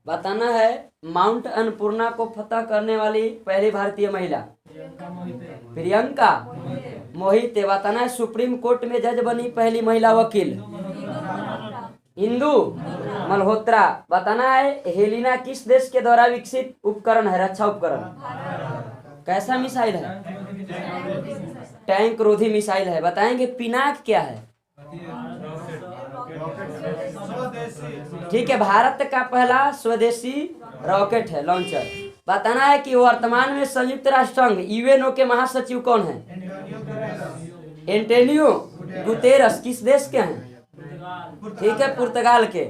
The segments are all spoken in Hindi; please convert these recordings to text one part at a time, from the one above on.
बताना है माउंट अन्नपूर्णा को फतह करने वाली पहली भारतीय महिला प्रियंका मोहिते। बताना है सुप्रीम कोर्ट में जज बनी पहली महिला वकील इंदु मल्होत्रा। बताना है हेलिना किस देश के द्वारा विकसित उपकरण है, रक्षा उपकरण? कैसा मिसाइल है? टैंक रोधी मिसाइल है। बताएंगे पिनाक क्या है? ठीक है, भारत का पहला स्वदेशी रॉकेट है, लॉन्चर। बताना है कि वर्तमान में संयुक्त राष्ट्र संघ यूएनओ के महासचिव कौन है? Antonio Guterres. किस देश के हैं? ठीक है, पुर्तगाल के।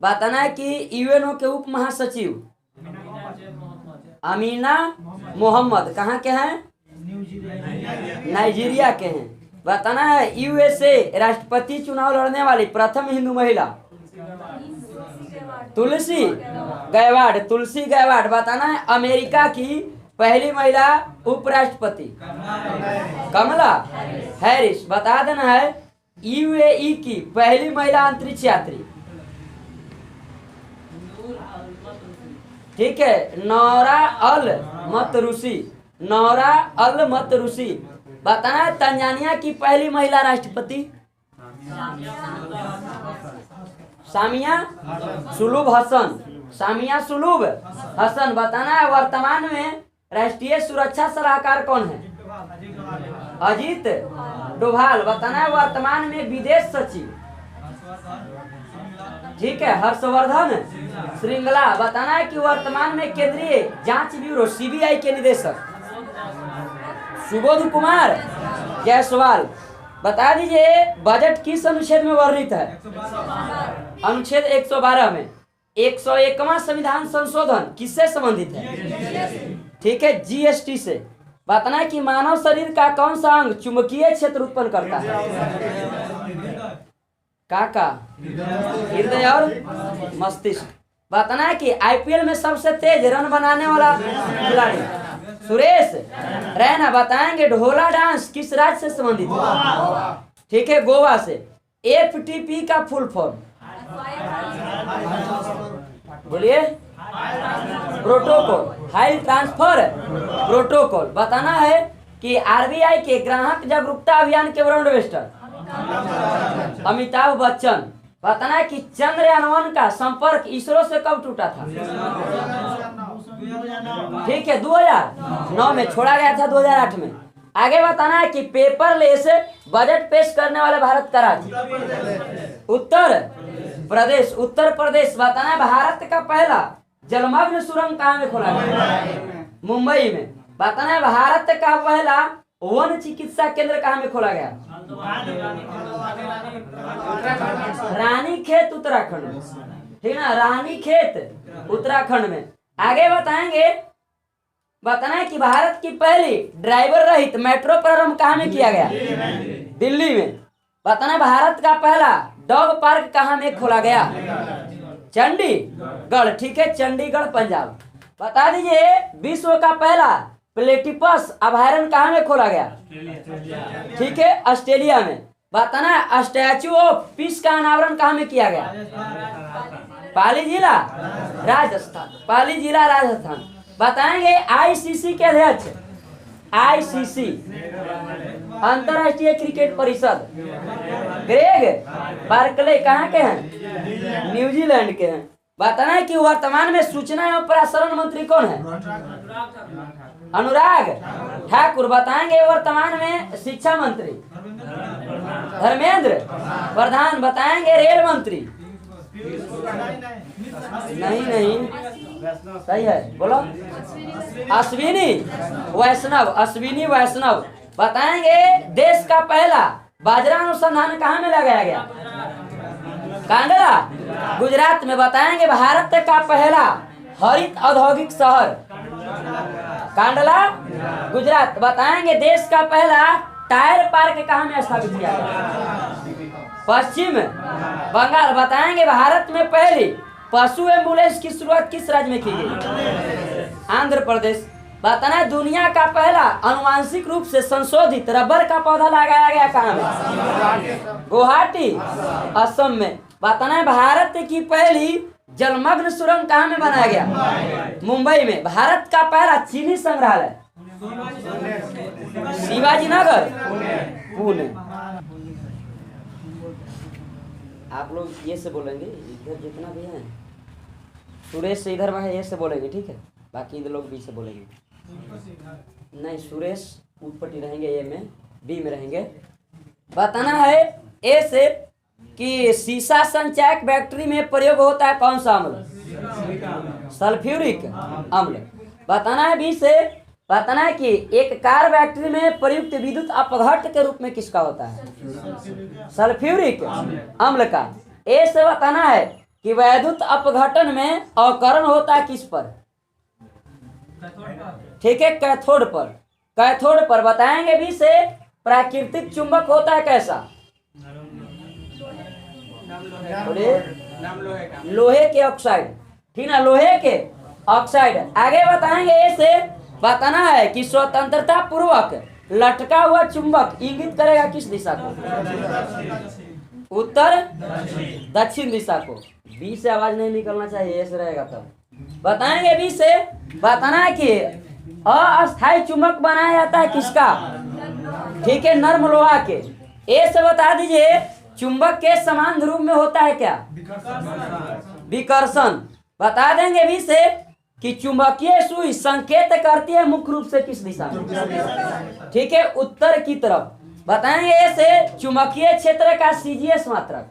बताना है कि यूएनओ के उप महासचिव अमीना मोहम्मद कहाँ के हैं? नाइजीरिया के हैं। बताना है यूएसए राष्ट्रपति चुनाव लड़ने वाली प्रथम हिंदू महिला तुलसी गैवार्ड। तुलसी गैवार्ड। बताना है अमेरिका की पहली महिला उपराष्ट्रपति कमला हैरिस। बता देना है यूएई की पहली महिला अंतरिक्ष यात्री, ठीक है, नौरा अल मतरूसी। नौरा अल मतरूसी। बताना है तंजानिया की पहली महिला राष्ट्रपति सामिया सुलूब हसन। सामिया सुलूब हसन। बताना है वर्तमान में राष्ट्रीय सुरक्षा सलाहकार कौन है? अजीत डोभाल। बताना है वर्तमान में विदेश सचिव, ठीक है, हर्षवर्धन श्रृंगला। बताना है कि वर्तमान में केंद्रीय जांच ब्यूरो सीबीआई के निदेशक सुबोध कुमार जायसवाल। बता दीजिए बजट किस अनुच्छेद में वर्णित है? अनुच्छेद 112 में। 101वां संविधान संशोधन किससे संबंधित है? ठीक है, जीएसटी से। बताना है कि मानव शरीर का कौन सा अंग चुंबकीय क्षेत्र उत्पन्न करता है? का हृदय और मस्तिष्क। बताना है कि आईपीएल में सबसे तेज रन बनाने वाला खिलाड़ी सुरेश रैना। बताएंगे ढोला डांस किस राज्य से संबंधित है? ठीक है, गोवा से। एफटीपी का फुल फॉर्म बोलिए? Protocol, high transfer protocol. बताना है कि आरबीआई के ग्राहक जागरूकता अभियान के ब्रांड एम्बेसडर अमिताभ बच्चन। बताना है कि चंद्रयान-1 का संपर्क इसरो से कब टूटा था? ठीक है, 2009 में। छोड़ा गया था 2008 में। आगे बताना है कि पेपरलेस बजट पेश करने वाले भारत का राज्य उत्तर प्रदेश। उत्तर प्रदेश। बताना है भारत का पहला जलमग्न सुरंग कहाँ में खोला गया? मुंबई में। बताना है भारत का पहला वन चिकित्सा केंद्र कहाँ में खोला गया? रानीखेत उत्तराखंड में। ठीक है ना, रानीखेत उत्तराखंड में। आगे बताएंगे, बताना है कि भारत की पहली ड्राइवर रहित मेट्रो प्रारंभ कहाँ में किया गया? दिल्ली में। बताना है भारत का पहला डॉग पार्क कहाँ में खोला गया? चंडीगढ़। ठीक है, चंडीगढ़ पंजाब। बता दीजिए विश्व का पहला प्लेटिपस अभयारण्य कहाँ में खोला गया? ठीक है, ऑस्ट्रेलिया में। बताना है स्टैचू ऑफ पीस का अनावरण कहाँ में किया गया? पाली जिला राजस्थान। पाली जिला राजस्थान। बताएंगे आईसीसी के अध्यक्ष, आईसीसी अंतरराष्ट्रीय क्रिकेट परिषद ग्रेग बार्कले कहाँ के हैं? न्यूजीलैंड के हैं। बताना है कि वर्तमान में सूचना एवं प्रसारण मंत्री कौन है? अनुराग ठाकुर। बताएंगे वर्तमान में शिक्षा मंत्री धर्मेंद्र प्रधान। बताएंगे रेल मंत्री नहीं सही है, बोलो। अश्विनी वैष्णव। अश्विनी वैष्णव। बताएंगे देश का पहला बाजरा अनुसंधान कहाँ में लगाया गया? कांडला गुजरात में। बताएंगे भारत का पहला हरित औद्योगिक शहर कांडला गुजरात। बताएंगे देश का पहला टायर पार्क कहाँ में स्थापित किया गया? पश्चिम बंगाल। बताएंगे भारत में पहली पशु एम्बुलेंस की शुरुआत किस राज्य में की गई? आंध्र प्रदेश। बताना है दुनिया का पहला अनुवांशिक रूप से संशोधित रबर का पौधा लगाया गया कहाँ में? गुवाहाटी असम में। बताना है भारत की पहली जलमग्न सुरंग कहाँ में बनाया गया? मुंबई में। भारत का पहला चीनी संग्रहालय? शिवाजी नगर, पुणे। आप लोग ये से बोलेंगे, इधर जितना भी है सुरेश से इधर वहाँ ये से बोलेंगे, ठीक है? बाकी इधर लोग बी से बोलेंगे। नहीं, सुरेश ऊपटी रहेंगे, ए में, बी में रहेंगे। बताना है ए से कि सीसा संचायक बैक्टीरिया में प्रयोग होता है कौन सा अम्ल? सल्फ्यूरिक अम्ल। बताना है बी से, बताना है कि एक कार बैक्टीरिया में प्रयुक्त विद्युत अपघट के रूप में किसका होता है? सल्फ्यूरिक अम्ल का। ए से बताना है कि वैद्युत अपघटन में अवकरण होता है किस पर? ठीक है, कैथोड पर। कैथोड पर। बताएंगे भी से प्राकृतिक चुंबक होता है कैसा? लोहे के ऑक्साइड, ठीक ना, लोहे के ऑक्साइड। आगे बताएंगे ऐसे बताना है कि स्वतंत्रता पूर्वक लटका हुआ चुंबक इंगित करेगा किस दिशा को? उत्तर दक्षिण दिशा को। बी से आवाज नहीं निकलना चाहिए, ऐसे रहेगा तब। बताएंगे बी से बताना है कि अस्थायी चुंबक बनाया जाता है किसका? ठीक है, नर्म लोहा के। ए से बता दीजिए चुंबक के समान ध्रुव में होता है क्या? विकर्षण। बता देंगे भी से कि चुंबकीय सुई संकेत करती है मुख्य रूप से किस दिशा में? ठीक है, उत्तर की तरफ। बताएंगे ऐसे चुंबकीय क्षेत्र का सीजीएस मात्रक,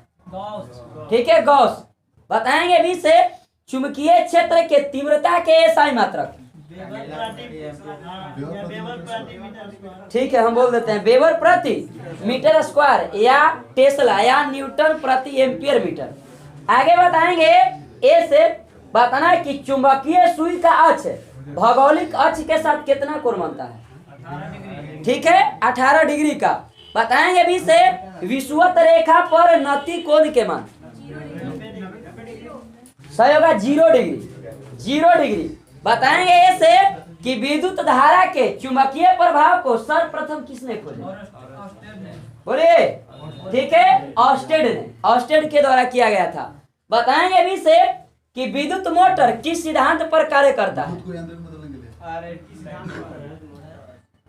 ठीक है, गॉस। बताएंगे भी से चुंबकीय क्षेत्र के तीव्रता के एसआई मात्रक, ठीक है, हम बोल देते हैं वेबर प्रति मीटर स्क्वायर या टेस्ला या न्यूटन प्रति एम्पियर मीटर। आगे बताएंगे ए से बताना है कि चुंबकीय सुई का अक्ष भौगोलिक अक्ष के साथ कितना कोण बनता है? ठीक है, 18 डिग्री का। बताएंगे भी से विषुवत रेखा पर नति कोण के मान सही होगा 0 डिग्री। 0 डिग्री। बताएंगे ऐसे कि विद्युत धारा के चुंबकीय प्रभाव को सर्वप्रथम किसने खोजा? बोलिए, ठीक है, ऑस्टेड ने। ऑस्टेड के द्वारा किया गया था। बताएंगे भी से कि विद्युत मोटर किस सिद्धांत पर कार्य करता है?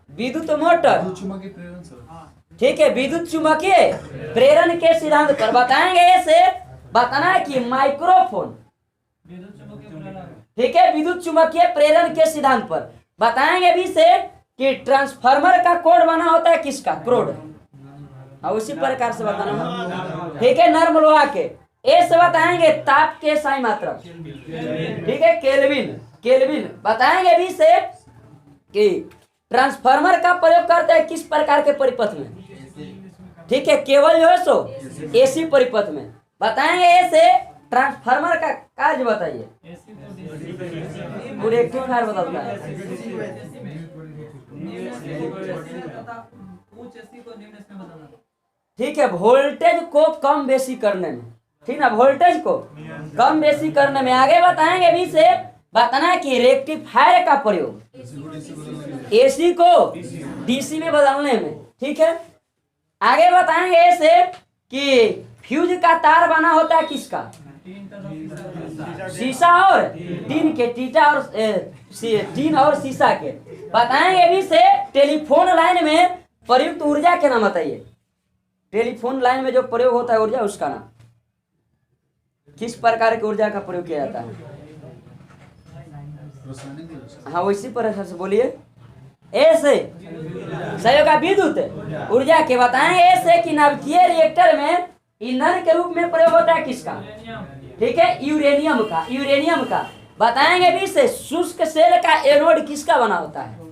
विद्युत मोटर, ठीक है, विद्युत चुंबकीय प्रेरण के सिद्धांत पर। बताएंगे ऐसे बताना है कि माइक्रोफोन, ठीक है, विद्युत चुंबकीय प्रेरण के सिद्धांत पर। बताएंगे भी से कि ट्रांसफार्मर का कोड बना होता है किसका? क्रोड। उसी प्रकार से बताना, ठीक है, नर्म लोहा के। ए से बताएंगे ताप के एसआई मात्रक, ठीक है, केल्विन। केल्विन। बताएंगे भी से कि ट्रांसफार्मर का प्रयोग करते हैं किस प्रकार के परिपथ में? ठीक है, केवल जो है सो एसी परिपथ में। बताएंगे ऐसे ट्रांसफार्मर का कार्य बताइए। रेक्टिफायर बताता है, ठीक है, वोल्टेज को कम बेसी करने में, ठीक ना, वोल्टेज को कम बेसी करने में। आगे बताएंगे भी से बताना है कि रेक्टिफायर का प्रयोग एसी को डीसी में बदलने में, ठीक है। आगे बताएंगे ऐसे कि फ्यूज का तार बना होता है किसका? शीशा और टीन के, टीन और शीशा के। बताएंगे भी से टेलीफोन लाइन में प्रयुक्त ऊर्जा के नाम बताइए। टेलीफोन लाइन में जो प्रयोग होता है ऊर्जा, उसका नाम, किस प्रकार की ऊर्जा का प्रयोग किया जाता है? हाँ, उसी प्रकार से बोलिए। ऐसे सहयोग का विद्युत ऊर्जा के। बताएंगे ऐसे कि नाभिकीय रिएक्टर में ईंधन के रूप में प्रयोग होता है किसका? ठीक है, यूरेनियम का। यूरेनियम का। बताएंगे भी से शुष्क सेल का एनोड किसका बना होता है?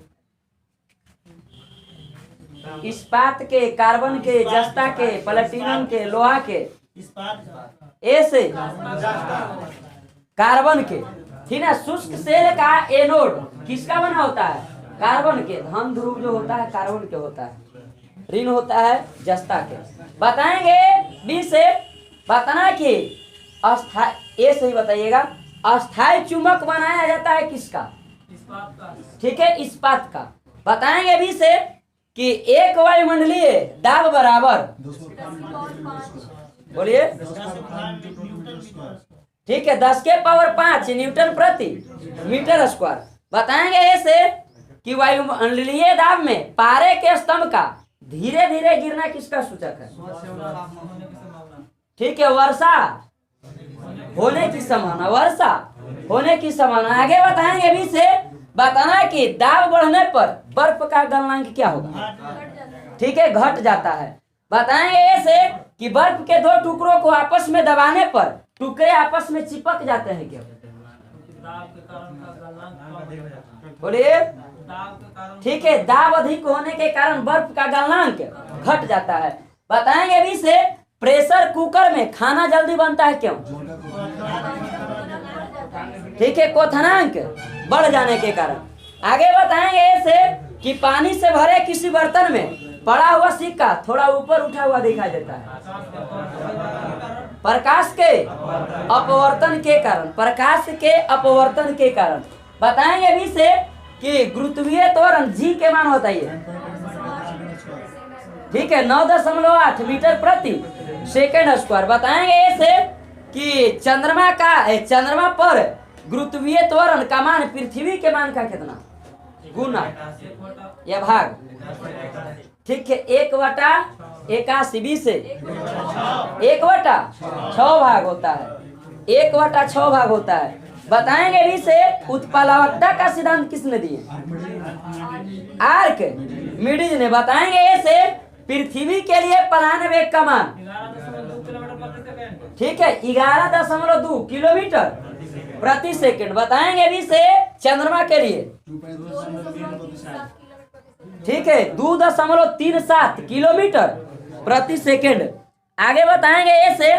इस्पात के, कार्बन के, जस्ता के, प्लेटिनम के, लोहा के। ऐसे कार्बन के, ठीक है। शुष्क सेल का एनोड किसका बना होता है? कार्बन के। धन ध्रुव जो होता है कार्बन के होता है, ऋण होता है जस्ता के। बताएंगे बी से बताना कि अस्थाई, ए से ही बताइएगा, अस्थाई चुंबक बनाया जाता है किसका? ठीक है, इस्पात का। बताएंगे भी से कि एक वायुमंडलीय दाब बराबर, बोलिए, ठीक है, 10 के पावर 5 न्यूटन प्रति मीटर स्क्वायर। बताएंगे ऐसे कि वायुमंडलीय दाब में पारे के स्तंभ का धीरे धीरे गिरना किसका सूचक है? ठीक है, वर्षा होने की संभावना, वर्षा होने की संभावना। आगे बताएंगे भी से बताना कि दाब बढ़ने पर बर्फ का गलनांक क्या होगा? ठीक है, घट जाता है। बताएंगे ऐसे कि बर्फ के दो टुकड़ों को आपस में दबाने पर टुकड़े आपस में चिपक जाते हैं क्यों? बोलिए। ठीक है, दाब अधिक होने के कारण बर्फ का गलनांक घट जाता है। बताएंगे भी से प्रेशर कुकर में खाना जल्दी बनता है क्यों? ठीक है, क्वथनांक बढ़ जाने के कारण। आगे बताएंगे ऐसे कि पानी से भरे किसी बर्तन में पड़ा हुआ सिक्का थोड़ा ऊपर उठा हुआ दिखाई देता है, प्रकाश के अपवर्तन के कारण, प्रकाश के अपवर्तन के कारण। बताएंगे भी से कि गुरुत्वीय त्वरण जी के मान होता है, ठीक है, 9.8 मीटर प्रति सेकेंड स्क्वायर। बताएंगे ऐसे कि चंद्रमा पर गुरुत्वीय त्वरण का मान पृथ्वी के मान का कितना गुना या भाग? ठीक है, 1/81 से 1/6 भाग होता है, 1/6 भाग होता है। बताएंगे भी से उत्प्लावकता का सिद्धांत किसने दिए? आर्किमिडीज ने। बताएंगे ऐसे पृथ्वी के लिए पलायन वेग का मान, ठीक है, 11.2 किलोमीटर प्रति सेकंड। बताएंगे भी से चंद्रमा के लिए, ठीक है, 2.37 किलोमीटर प्रति सेकंड। आगे बताएंगे ऐसे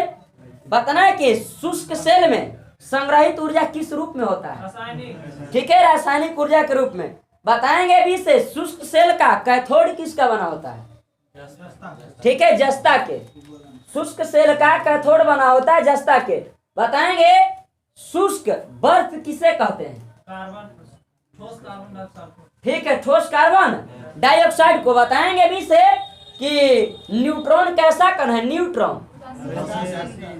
बताना है कि शुष्क सेल में संग्रहित ऊर्जा किस रूप में होता है? ठीक है, रासायनिक ऊर्जा के रूप में। बताएंगे भी से शुष्क सेल का कैथोड किसका बना होता है? ठीक है, जस्ता के। शुष्क सेल का कैथोड बना होता है जस्ता के। बताएंगे शुष्क बर्फ किसे कहते हैं? ठीक है, ठोस कार्बन डाइऑक्साइड को। बताएंगे भी से कि न्यूट्रॉन कैसा कण है? न्यूट्रॉन,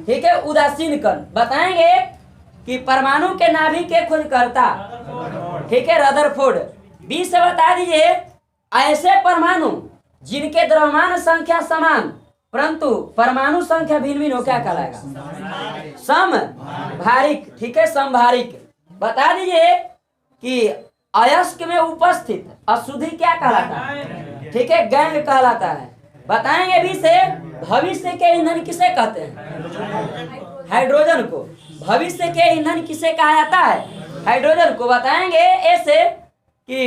ठीक है, उदासीन कण। बताएंगे कि परमाणु के नाभिक के खोजकर्ता, ठीक है, रदरफोर्ड। 20 से बता दीजिए ऐसे परमाणु जिनके द्रव्यमान संख्या समान परंतु परमाणु संख्या भिन्न भिन्न हो, क्या कहलाएगा? समभारिक। ठीक है, समभारिक। बता दीजिए कि अयस्क में उपस्थित अशुद्धि क्या कहलाता है? ठीक है, गैंग कहलाता है। बताएंगे भी से भविष्य के ईंधन किसे कहते हैं? हाइड्रोजन को। भविष्य के ईंधन किसे कहा जाता है? हाइड्रोजन को। बताएंगे ऐसे कि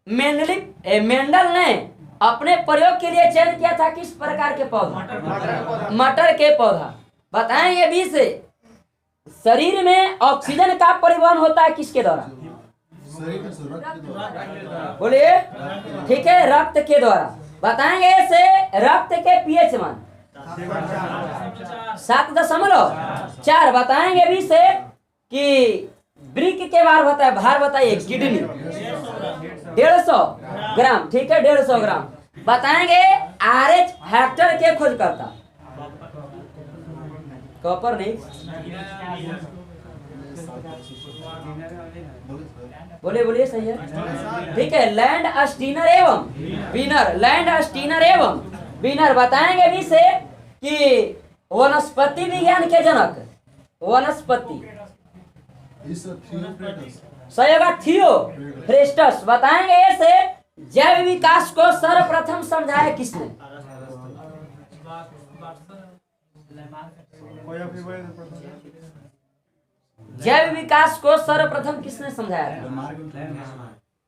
मेंडल ने अपने प्रयोग के लिए चयन किया था किस प्रकार के पौधा? मटर के पौधा। बताएंगे भी से शरीर में ऑक्सीजन का परिवहन होता है किसके द्वारा? बोलिए। ठीक है, रक्त के द्वारा। बताएंगे ऐसे रक्त के पीएच मान 7.4। बताएंगे भी से कि ब्रिक के भार बताइए किडनी 150 ग्राम। ठीक है, 150 ग्राम। बताएंगे RH हेक्टर के खोज करता, कॉपर नहीं, बोलिए सही है। ठीक है, लैंड अस्टीनर एवं विनर, लैंड अस्टीनर एवं विनर। बताएंगे भी से कि वनस्पति विज्ञान के जनक, वनस्पति थियोफ्रेस्टस। बताएंगे ऐसे जैव विकास को सर्वप्रथम समझाया किसने? जैव विकास को सर्वप्रथम किसने समझाया था?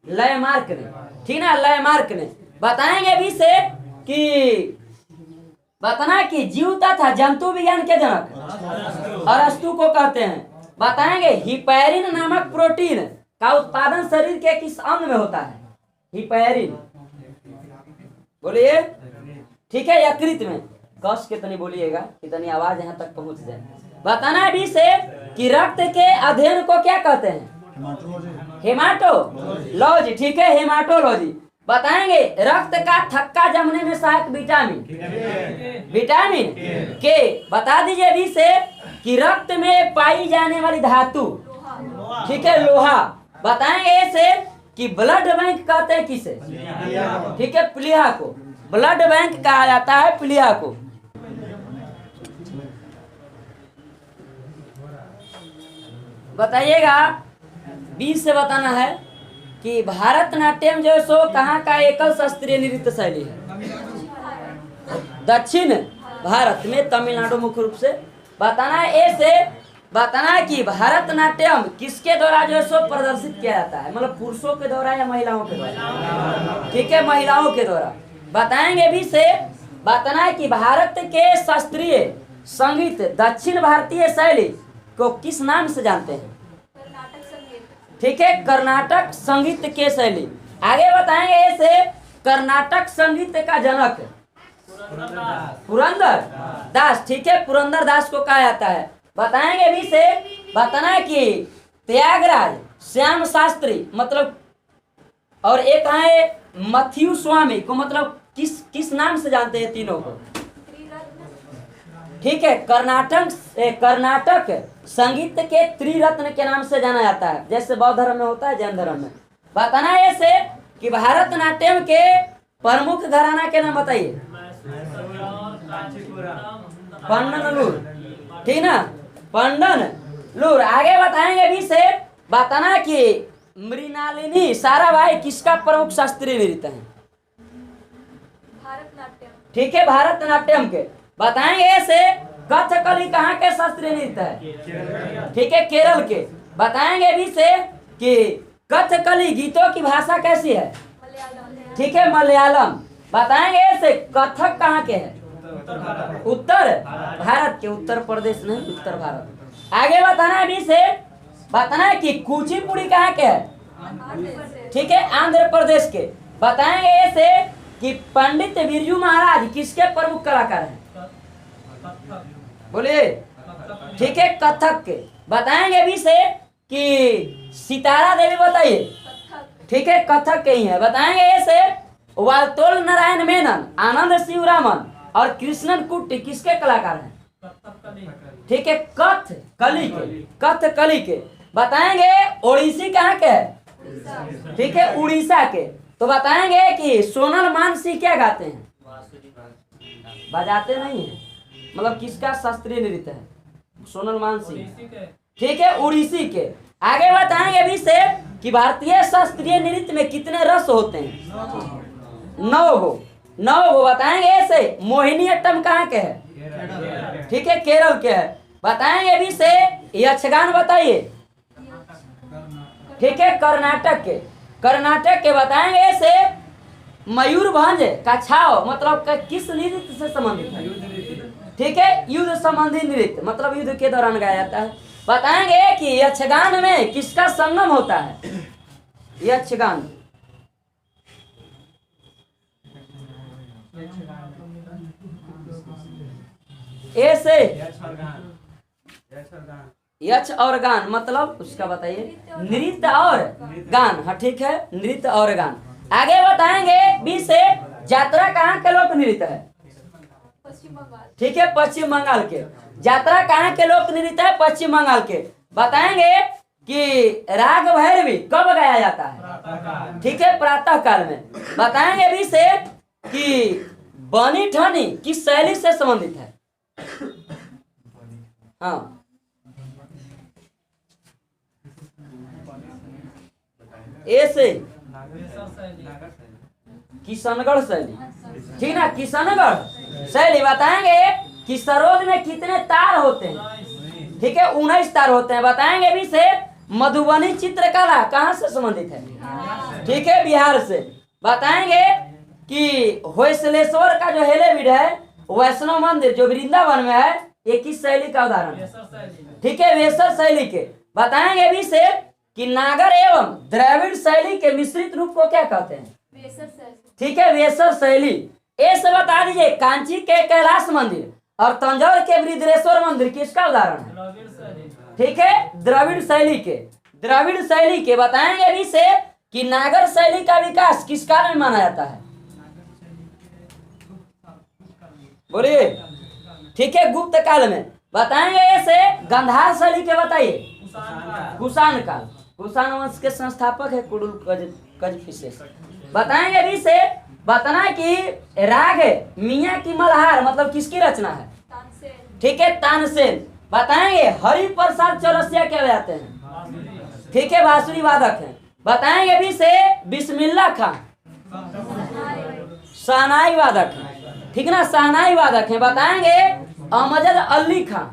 लैमार्क ने। ठीक ना, लैमार्क ने। बताएंगे भी से कि बताना कि जीवता था जंतु विज्ञान के जनक अरस्तु को कहते हैं। बताएंगे हिपैरिन नामक प्रोटीन का उत्पादन शरीर के किस अंग में होता है? हिपैरिन, बोलिए। ठीक है, यकृत में। कस कितनी बोलिएगा, कितनी आवाज यहाँ तक पहुंच जाए। बताना भी से कि रक्त के अध्ययन को क्या कहते हैं? हेमाटोलॉजी। ठीक है, हेमाटोलॉजी। बताएंगे रक्त का थक्का जमने में सहायक विटामिन के। बता दीजिए भी से कि रक्त में पाई जाने वाली धातु, ठीक है, लोहा। बताएंगे ऐसे कि ब्लड बैंक कहते हैं किसे, ठीक है, प्लीहा को ब्लड बैंक कहा जाता है, प्लीहा को। बताइएगा 20 से बताना है कि भारतनाट्यम जो सो कहाँ का एकल शास्त्रीय नृत्य शैली है? दक्षिण भारत में, तमिलनाडु मुख्य रूप से। बताना है ऐसे, बताना है कि भारतनाट्यम किसके द्वारा जो है सो प्रदर्शित किया जाता है, मतलब पुरुषों के द्वारा या महिलाओं के द्वारा? ठीक है, महिलाओं के द्वारा। बताएंगे भी से, बताना है कि भारत के शास्त्रीय संगीत दक्षिण भारतीय शैली को किस नाम से जानते हैं? ठीक है, कर्नाटक संगीत के शैली। आगे बताएंगे ऐसे, कर्नाटक संगीत का जनक पुरंदर दास, ठीक है, पुरंदर दास को कहा जाता है। बताएंगे भी से, बताना है कि त्यागराज श्याम शास्त्री मतलब, और एक है मथ्यू स्वामी को, मतलब किस नाम से जानते हैं तीनों को? ठीक है, कर्नाटक संगीत के त्रिरत्न के नाम से जाना जाता है, जैसे बौद्ध धर्म में होता है, जैन धर्म में। बताना है ऐसे कि भारतनाट्यम के प्रमुख घराना के नाम बताइए। पंडनलूर, ठीक ना, पंडनलूर। आगे बताएंगे भी से, बताना कि मृणालिनी साराभाई किसका प्रमुख शास्त्रीय नृत्य है? ठीक है, भारतनाट्यम के। बताएंगे ऐसे, कथकली कहाँ के शास्त्रीय नृत्य है? ठीक है, केरल के। बताएंगे भी से कि कथकली गीतों की भाषा कैसी है? ठीक है, मलयालम। बताएंगे ऐसे, कथक कहाँ के है? उत्तर भारत के, उत्तर प्रदेश नहीं, उत्तर भारत। आगे बताना है भी से, बताना है कि कुचिपुड़ी कहाँ के है? ठीक है, आंध्र प्रदेश के। बताएंगे ऐसे कि पंडित बिरजू महाराज किसके प्रमुख कलाकार हैं? बोलिए। ठीक है, कथक के। बताएंगे भी से कि सितारा देवी, बताइए। ठीक है, कथक के ही है। बताएंगे ऐसे, वाल्तोल नारायण मेनन, आनंद शिवरामन और कृष्णन कुट्टी किसके कलाकार हैं? ठीक है, कथकली के। बताएंगे ओडिसी कहाँ के है? ठीक है, उड़ीसा के। तो बताएंगे कि सोनल मानसिंह क्या गाते हैं? बजाते नहीं है, मतलब किसका शास्त्रीय नृत्य है? सोनल मानसिंह, ठीक है, उड़ीसी के। आगे बताएंगे भी से कि भारतीय शास्त्रीय नृत्य में कितने रस होते हैं? 9 गो। बताएंगे ऐसे, मोहिनीअट्टम कहाँ के है? ठीक है, केरल के है। बताएंगे भी से, यक्षगान बताइए। ठीक है, कर्नाटक के। बताएंगे ऐसे, मयूरभंज का छाव मतलब किस नृत्य से संबंधित है? ठीक है, युद्ध संबंधी नृत्य, मतलब युद्ध के दौरान गाया जाता है। बताएंगे कि यक्षगान में किसका संगम होता है? यक्षगान, ऐसे यक्ष और गान, मतलब उसका बताइए, नृत्य और गान। हाँ, ठीक है, नृत्य और गान। आगे बताएंगे भी से, यात्रा कहाँ के लोक नृत्य है? ठीक है, पश्चिम बंगाल के। यात्रा कहाँ के लोक नृत्य है? पश्चिम बंगाल के। बताएंगे कि राग भैरवी कब गाया जाता है? ठीक है, प्रातः काल में। बताएंगे भी से कि बनी ठनी किस शैली से संबंधित है? हाँ, ऐसे किशनगढ़ शैली, ठीक ना, किशनगढ़ शैली। बताएंगे कि सरोद में कितने तार होते हैं? ठीक है, 19 तार होते हैं। बताएंगे भी से, मधुबनी चित्रकला कहाँ से संबंधित है? ठीक है, बिहार से। बताएंगे कि होयसलेश्वर का जो हेलेविड है, वैष्णव मंदिर जो वृंदावन में है, ये किस शैली का उदाहरण है? ठीक है, वेसर शैली के। बताएंगे भी से कि नागर एवं द्रविड़ शैली के मिश्रित रूप को क्या कहते हैं? ठीक है, वेसर शैली। ऐसे बता दीजिए, कांची के कैलाश मंदिर और तंजौर के बृहदेश्वर मंदिर किसका उदाहरण है? ठीक है, द्रविड़ शैली के। बताएंगे भी से कि नागर शैली का विकास किस काल में माना जाता है? बोलिए। ठीक है, गुप्त काल में। बताएंगे ऐसे गंधार शैली के बताइए। कुषाण काल, कुषाण वंश के संस्थापक है कुडुल कजफिसेस। बताएंगे भी से बताना कि राग मियाँ की मल्हार मतलब किसकी रचना है? ठीक है, तानसेन। बताएंगे हरि प्रसाद चौरसिया क्या बजाते हैं? ठीक है, बांसुरी वादक हैं। बताएंगे भी से बिस्मिल्लाह खां शहनाई वादक है। ठीक ना, शहनाई वादक हैं। बताएंगे अमजद अली खां,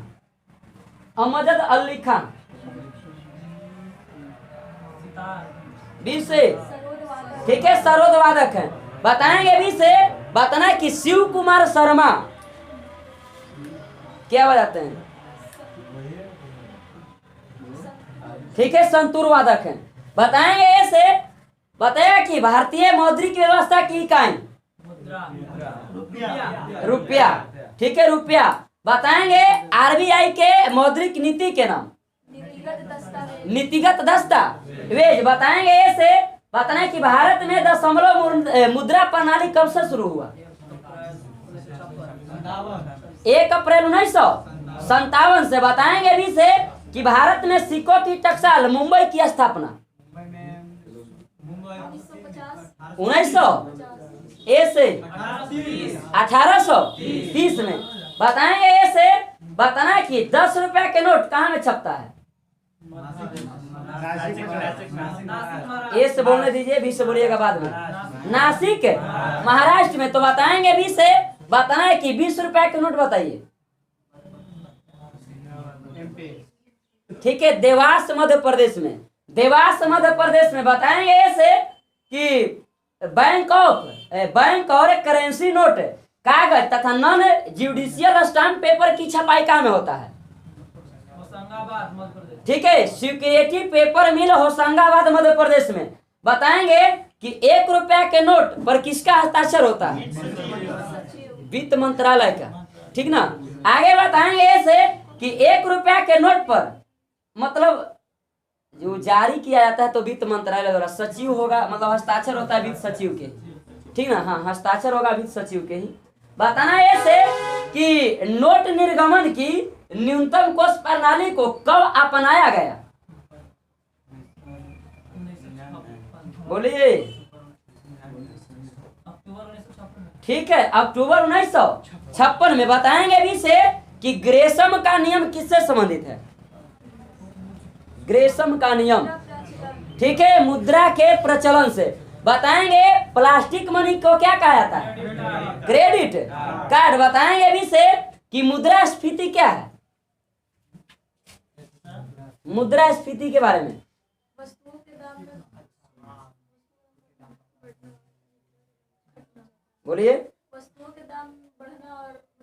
अमजद अली खां भी से ठीक है सरोद वादक हैं। बताएंगे भी से बताना कि शिव कुमार शर्मा क्या बजाते हैं? ठीक है, संतूर वादक हैं। बताएंगे ऐसे बताया कि भारतीय मौद्रिक व्यवस्था की इकाई रुपया। ठीक है, रुपया। बताएंगे आरबीआई के मौद्रिक नीति के नाम नीतिगत दस्तावेज। बताएंगे ऐसे बताना कि भारत में दशमलव मुद्रा प्रणाली कब से शुरू हुआ? 1 अप्रैल 1957 से। बताएंगे भी से कि भारत में सिक्कों की टकसाल मुंबई की स्थापना 1900 से 1830 में। बताएंगे ऐसे बताना कि 10 रुपया के नोट कहाँ में छपता है? ए से बोलने दीजिए, बी से बोलिएगा बाद में। नासिक महाराष्ट्र में। तो बताएंगे बी से बताना है कि 20 रुपया के नोट बताइए। ठीक है, देवास मध्य प्रदेश में। देवास मध्य प्रदेश में। बताएंगे ऐसे कि बैंक और करेंसी नोट कागज तथा नॉन जुडिशियल स्टाम्प पेपर की छपाई कहाँ में होता है? ठीक है, सिक्योरिटी पेपर मिल होशंगाबाद मध्य प्रदेश में। बताएंगे कि 1 रुपया के नोट पर किसका हस्ताक्षर होता है? वित्त मंत्रालय का। ठीक ना। आगे बताएंगे ऐसे कि 1 रुपया के नोट पर मतलब जो जारी किया जाता है तो वित्त मंत्रालय द्वारा सचिव होगा, मतलब हस्ताक्षर होता है वित्त सचिव के। ठीक ना, हाँ, हस्ताक्षर होगा वित्त सचिव के ही। बताना ऐसे कि नोट निर्गमन की न्यूनतम कोष प्रणाली को कब अपनाया गया? बोलिए। ठीक है, अक्टूबर 1956 में। बताएंगे भी से कि ग्रेशम का नियम किससे संबंधित है? ग्रेशम का नियम। ठीक है, मुद्रा के प्रचलन से। बताएंगे प्लास्टिक मनी को क्या कहा जाता है? Credit card. बताएंगे भी से कि मुद्रास्फीति क्या है? मुद्रास्फीति के बारे में बोलिए।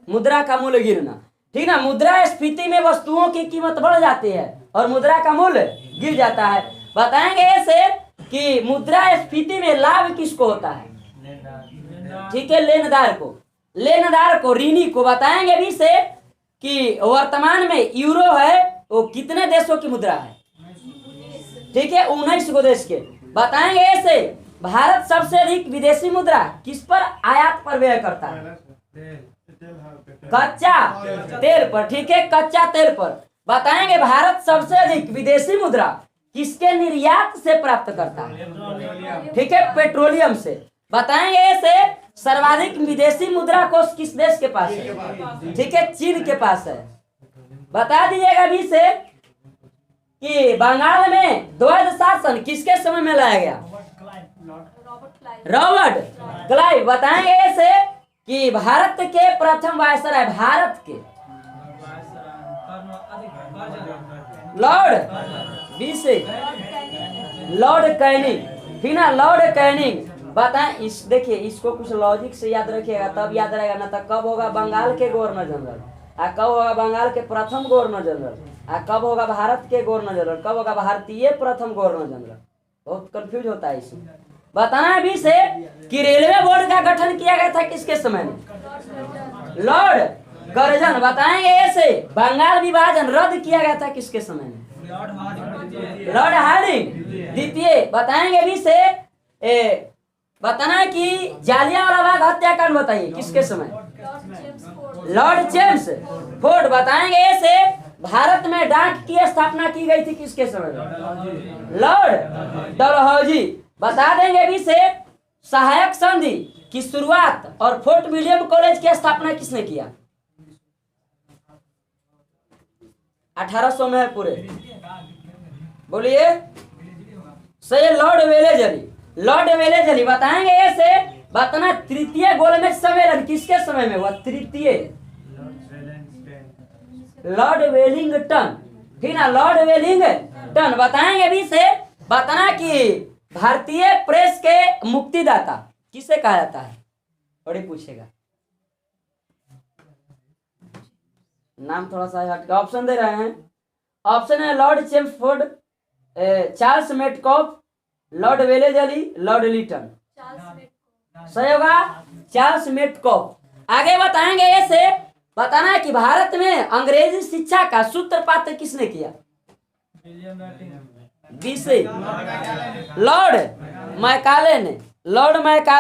मुद्रा का मूल्य गिरना। ठीक ना, मुद्रास्फीति में वस्तुओं की कीमत बढ़ जाती है और मुद्रा का मूल्य गिर जाता है। बताएंगे ऐसे कि मुद्रास्फीति में लाभ किसको होता है? ठीक है, लेनदार को ऋणी को। बताएंगे भी से कि वर्तमान में यूरो है वो कितने देशों की मुद्रा है? ठीक है, 19 को देश के। बताएंगे ऐसे भारत सबसे अधिक विदेशी मुद्रा किस पर आयात पर व्यय करता है? कच्चा तेल पर। ठीक है, कच्चा तेल पर। बताएंगे भारत सबसे अधिक विदेशी मुद्रा किसके निर्यात से प्राप्त करता है? ठीक है, पेट्रोलियम से। बताएंगे ऐसे सर्वाधिक विदेशी मुद्रा कोष किस देश के पास है? ठीक है, चीन के पास है। बता दीजिएगा भी से कि बंगाल में द्वैध शासन किसके समय में लाया गया? Robert Clive. बताएंगे ऐसे कि भारत के प्रथम वायसराय भारत के लॉर्ड कैनिंग। ठीक ना, लॉर्ड कैनिंग। बताएं इस, देखिए इसको कुछ लॉजिक से याद रखिएगा तब याद रहेगा, ना तो कब होगा बंगाल के गवर्नर जनरल, आ कब होगा बंगाल के प्रथम गवर्नर जनरल, आ कब होगा भारत के गवर्नर जनरल, कब होगा भारतीय प्रथम गवर्नर जनरल। बहुत कंफ्यूज होता है इसमें। बताना भी से कि रेलवे बोर्ड का गठन किया गया था किसके समय में? Lord Curzon. बताएंगे ऐसे बंगाल विभाजन रद्द किया गया था किसके समय में? लॉर्ड हार्डिंग द्वितीय। बताएंगे भी से बताना कि जालियांवाला बाग हत्याकांड बताइए किसके समय? Lord James Ford. बताएंगे ए से भारत में डाक की स्थापना की गई थी किसके समय में? लॉर्ड डलहौजी। बता देंगे भी से सहायक संधि की शुरुआत और फोर्ट विलियम कॉलेज की स्थापना किसने किया? 1800 में है पूरे, बोलिए। सही, लॉर्ड वेलेजली। Lord Wellesley. बताएंगे ऐसे बताना तृतीय गोलमेज सम्मेलन किसके समय में हुआ? तृतीय लॉर्ड वेलिंगटन, ठीक ना, लॉर्ड वेलिंगटन। बताएंगे भी से बताना कि भारतीय प्रेस के मुक्तिदाता किसे कहा जाता है? थोड़ी पूछेगा, नाम थोड़ा सा हट। ऑप्शन दे रहे हैं। ऑप्शन है Lord Chelmsford, Charles Metcalfe, Lord Wellesley, Lord Lytton. सही होगा चार्ल्स मेटकॉफ। आगे बताएंगे ऐसे बताना है कि भारत में अंग्रेजी शिक्षा का सूत्रपात किसने किया? बीसे लॉर्ड मैकाले ने। Lord Macaulay